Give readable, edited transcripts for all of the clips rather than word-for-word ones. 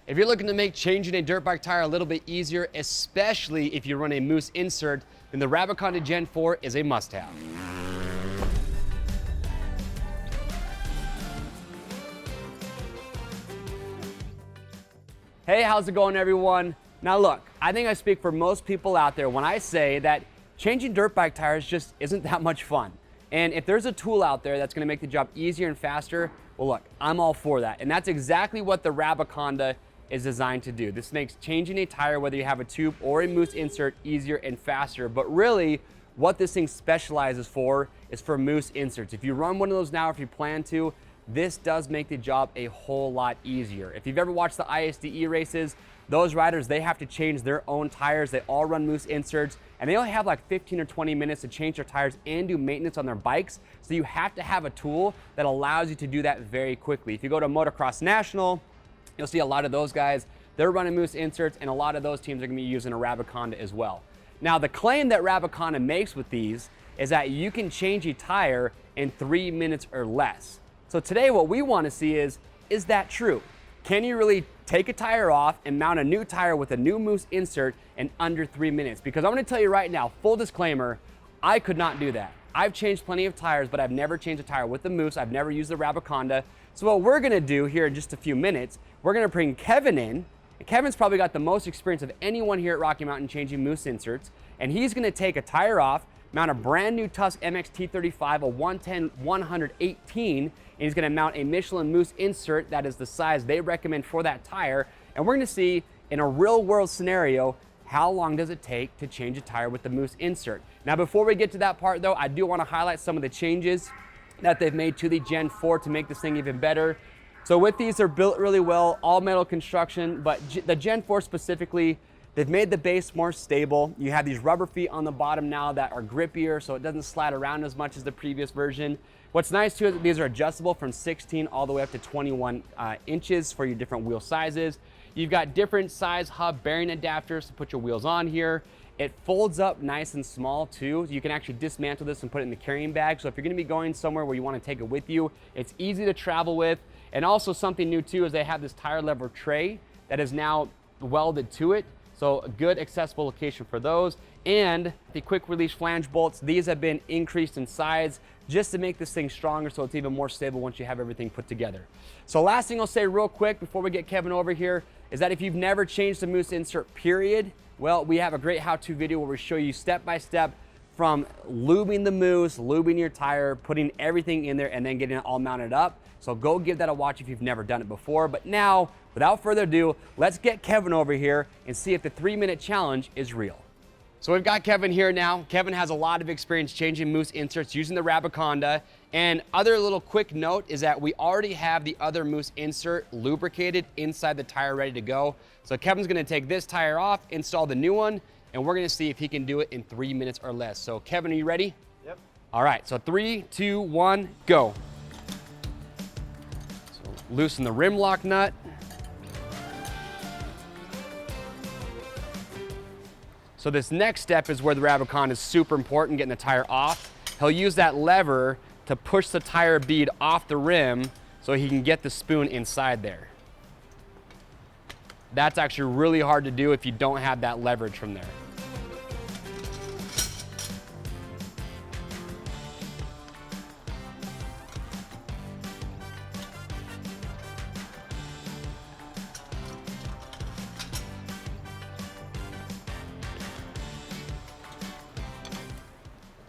If you're looking to make changing a dirt bike tire a little bit easier, especially if you run a mousse insert, then the Rabaconda Gen 4 is a must-have. Hey, how's it going, everyone? Now look, I think I speak for most people out there when I say that changing dirt bike tires just isn't that much fun. And if there's a tool out there that's gonna make the job easier and faster, well look, I'm all for that. And that's exactly what the Rabaconda is designed to do. This makes changing a tire, whether you have a tube or a mousse insert, easier and faster. But really, what this thing specializes for is for mousse inserts. If you run one of those now, if you plan to, this does make the job a whole lot easier. If you've ever watched the ISDE races, those riders, they have to change their own tires. They all run mousse inserts, and they only have like 15 or 20 minutes to change their tires and do maintenance on their bikes. So you have to have a tool that allows you to do that very quickly. If you go to Motocross National, you'll see a lot of those guys, they're running mousse inserts, and a lot of those teams are gonna be using a Rabaconda as well. Now, the claim that Rabaconda makes with these is that you can change a tire in 3 minutes or less. So today what we wanna see is that true? Can you really take a tire off and mount a new tire with a new mousse insert in under 3 minutes? Because I'm gonna tell you right now, full disclaimer, I could not do that. I've changed plenty of tires, but I've never changed a tire with the mousse. I've never used the Rabaconda. So what we're gonna do here in just a few minutes, we're gonna bring Kevin in. And Kevin's probably got the most experience of anyone here at Rocky Mountain changing mousse inserts. And he's gonna take a tire off, mount a brand new Tusk MX T35, a 110-118, and he's gonna mount a Michelin mousse insert that is the size they recommend for that tire. And we're gonna see, in a real world scenario, how long does it take to change a tire with the mousse insert? Now, before we get to that part though, I do wanna highlight some of the changes that they've made to the Gen 4 to make this thing even better. So with these, they're built really well, all metal construction, but the Gen 4 specifically, they've made the base more stable. You have these rubber feet on the bottom now that are grippier, so it doesn't slide around as much as the previous version. What's nice too is that these are adjustable from 16 all the way up to 21 inches for your different wheel sizes. You've got different size hub bearing adapters to put your wheels on here. It folds up nice and small too. You can actually dismantle this and put it in the carrying bag. So if you're gonna be going somewhere where you wanna take it with you, it's easy to travel with. And also something new too is they have this tire lever tray that is now welded to it. So a good accessible location for those. And the quick release flange bolts, these have been increased in size just to make this thing stronger so it's even more stable once you have everything put together. So last thing I'll say real quick before we get Kevin over here is that if you've never changed the mousse insert period, well, we have a great how-to video where we show you step-by-step from lubing the mousse, lubing your tire, putting everything in there, and then getting it all mounted up. So go give that a watch if you've never done it before. But now, without further ado, let's get Kevin over here and see if the 3-minute challenge is real. So we've got Kevin here now. Kevin has a lot of experience changing mousse inserts using the Rabaconda. And other little quick note is that we already have the other mousse insert lubricated inside the tire ready to go. So Kevin's gonna take this tire off, install the new one, and we're gonna see if he can do it in 3 minutes or less. So Kevin, are you ready? Yep. All right, so 3, 2, 1, go. So loosen the rim lock nut. So this next step is where the Rabaconda is super important, getting the tire off. He'll use that lever to push the tire bead off the rim so he can get the spoon inside there. That's actually really hard to do if you don't have that leverage from there.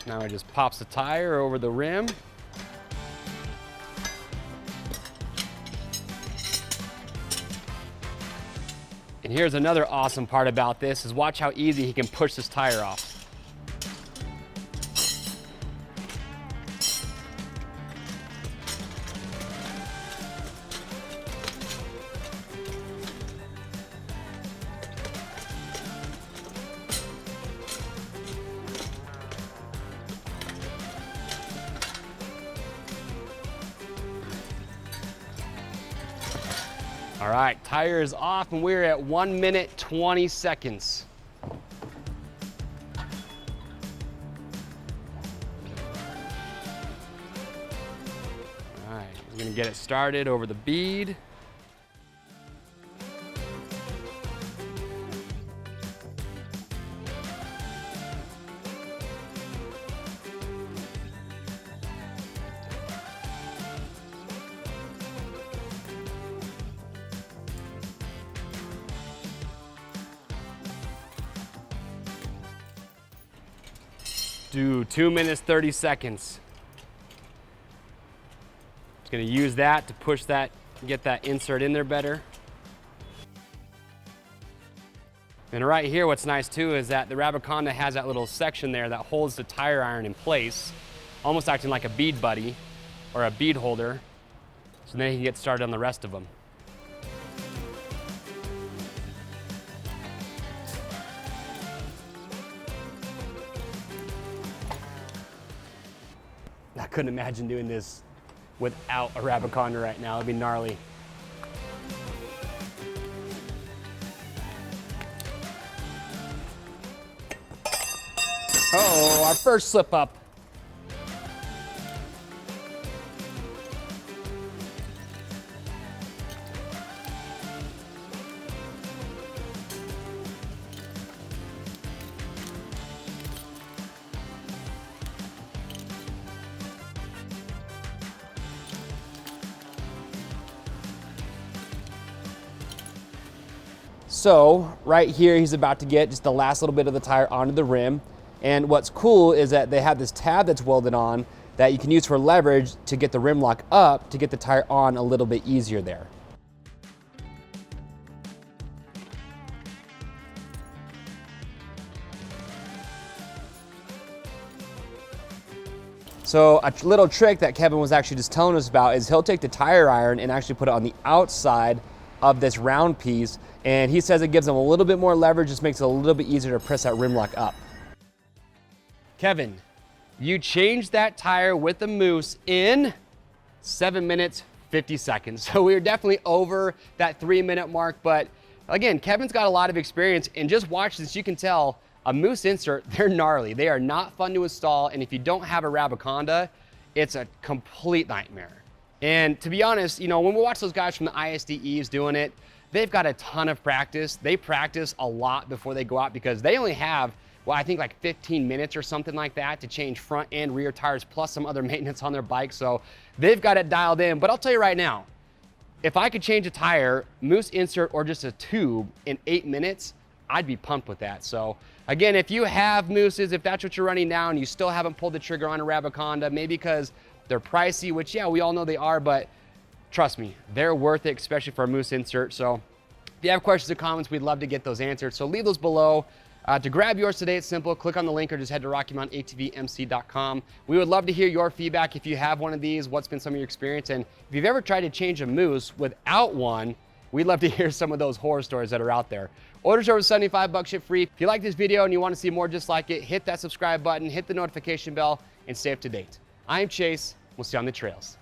Now it just pops the tire over the rim. And here's another awesome part about this is watch how easy he can push this tire off. All right, tire is off and we're at 1 minute, 20 seconds. All right, we're gonna get it started over the bead. do 2 minutes, 30 seconds. Just gonna use that to push that, get that insert in there better. And right here, what's nice too is that the Rabaconda has that little section there that holds the tire iron in place, almost acting like a bead buddy or a bead holder. So then you can get started on the rest of them. I couldn't imagine doing this without a Rabaconda right now. It'd be gnarly. Uh-oh, our first slip up. So right here, he's about to get just the last little bit of the tire onto the rim. And what's cool is that they have this tab that's welded on that you can use for leverage to get the rim lock up to get the tire on a little bit easier there. So a little trick that Kevin was actually just telling us about is he'll take the tire iron and actually put it on the outside of this round piece. And he says it gives him a little bit more leverage, just makes it a little bit easier to press that rim lock up. Kevin, you changed that tire with the mousse in 7 minutes, 50 seconds. So we were definitely over that 3-minute mark, but again, Kevin's got a lot of experience, and just watch this, you can tell a mousse insert, they're gnarly. They are not fun to install, and if you don't have a Rabaconda, it's a complete nightmare. And to be honest, you know, when we watch those guys from the ISDEs doing it, they've got a ton of practice. They practice a lot before they go out because they only have, well, I think like 15 minutes or something like that to change front and rear tires plus some other maintenance on their bike. So they've got it dialed in. But I'll tell you right now, if I could change a tire, mousse insert or just a tube in 8 minutes, I'd be pumped with that. So again, if you have mousses, if that's what you're running now and you still haven't pulled the trigger on a Rabaconda, maybe because they're pricey, which yeah, we all know they are, but trust me, they're worth it, especially for a mousse insert. So if you have questions or comments, we'd love to get those answered. So leave those below. To grab yours today, it's simple. Click on the link or just head to RockyMountainATVMC.com. We would love to hear your feedback if you have one of these, what's been some of your experience, and if you've ever tried to change a mousse without one, we'd love to hear some of those horror stories that are out there. Orders over $75, ship free. If you like this video and you want to see more just like it, hit that subscribe button, hit the notification bell, and stay up to date. I am Chase. We'll see you on the trails.